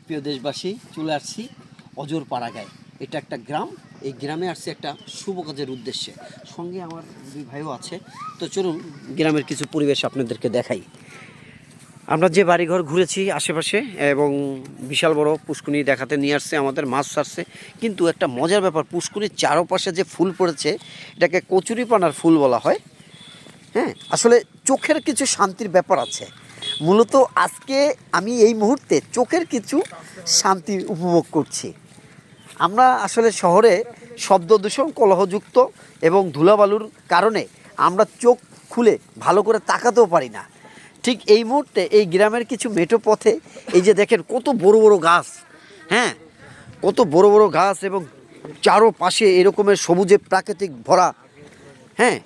প্রিয় দেশবাসী, চলে আসছি অজর পাড়াগায়। এটা একটা গ্রাম, এই গ্রামে আসছে একটা শুভ কাজের উদ্দেশ্যে। সঙ্গে আমার দুই ভাইও আছে। তো চলুন গ্রামের কিছু পরিবেশ আপনাদেরকে দেখাই। আমরা যে বাড়িঘর ঘুরেছি আশেপাশে, এবং বিশাল বড় পুষ্কুনি দেখাতে নিয়ে আসছে, আমাদের মাছ ছাড়ছে। কিন্তু একটা মজার ব্যাপার, পুষ্কুনির চারপাশে যে ফুল পড়েছে এটাকে কচুরিপানার ফুল বলা হয়। হ্যাঁ, আসলে চোখের কিছু শান্তির ব্যাপার আছে। মূলত আজকে আমি এই মুহূর্তে চোখের কিছু শান্তি উপভোগ করছি। আমরা আসলে শহরে শব্দ দূষণ, কলহযুক্ত এবং ধুলাবালুর কারণে আমরা চোখ খুলে ভালো করে তাকাতেও পারি না। ঠিক এই মুহূর্তে এই গ্রামের কিছু মেঠো পথে এই যে দেখেন কত বড় বড় গাছ, হ্যাঁ, কত বড় বড় গাছ, এবং চারোপাশে এরকমের সবুজে প্রাকৃতিক ভরা। হ্যাঁ,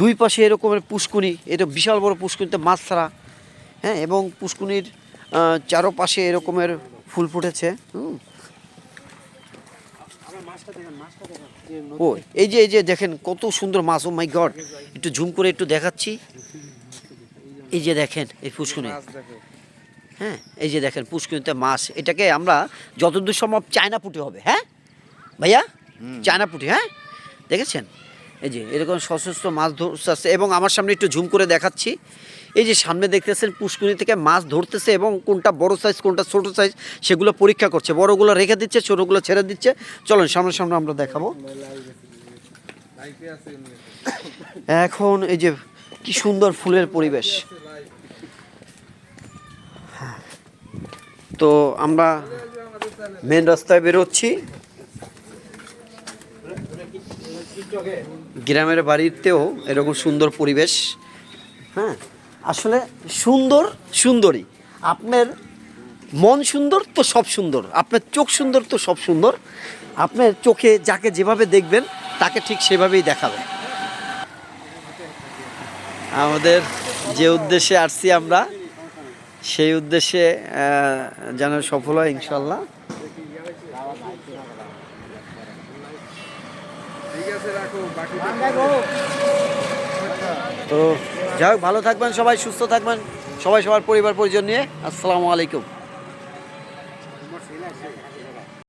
দুই পাশে এরকমের পুষ্কুনি, এটা বিশাল বড় পুষ্কুনিতে মাছ ছাড়া। হ্যাঁ, এবং পুষ্কুনির চারোপাশে এরকমের ফুল ফুটেছে। ও এই যে দেখেন কত সুন্দর মাছ। ও মাই গড, একটু ঝুম করে একটু দেখাচ্ছি। এই যে দেখেন এই পুষ্কুনি, হ্যাঁ, এই যে দেখেন পুষ্কুনিতে মাছ। এটাকে আমরা যতদূর সম্ভব চায়না পুঁটি হবে। হ্যাঁ ভাইয়া, চায়না পুঁটি। হ্যাঁ, দেখেছেন এই যে এরকম সশস্ত্র মাছ ধরছে। এবং আমার সামনে একটু ঝুম করে দেখাচ্ছি, এই যে সামনে দেখতেছেন পুষ্কুনি থেকে মাছ ধরতেছে, এবং কোনটা বড় সাইজ কোনটা ছোট সাইজ সেগুলো পরীক্ষা করছে। বড়গুলো রেখে দিচ্ছে, ছোটগুলো ছেড়ে দিচ্ছে। চলেন সামনে সামনে আমরা দেখাবো। এখন এই যে কি সুন্দর ফুলের পরিবেশ। তো আমরা মেন রাস্তায় বেরোচ্ছি। গ্রামের বাড়িতেও এরকম সুন্দর পরিবেশ। হ্যাঁ, আসলে সুন্দর সুন্দরী। আপনার মন সুন্দর তো সব সুন্দর, আপনার চোখ সুন্দর তো সব সুন্দর। আপনার চোখে যাকে যেভাবে দেখবেন তাকে ঠিক সেভাবেই দেখাবে। আমাদের যে উদ্দেশ্যে আসছি আমরা, সেই উদ্দেশ্যে যেন সফল হয় ইনশাল্লাহ। তো যাই হোক, ভালো থাকবেন সবাই, সুস্থ থাকবেন সবাই, সবার পরিবার পরিজন নিয়ে। আসসালামু আলাইকুম।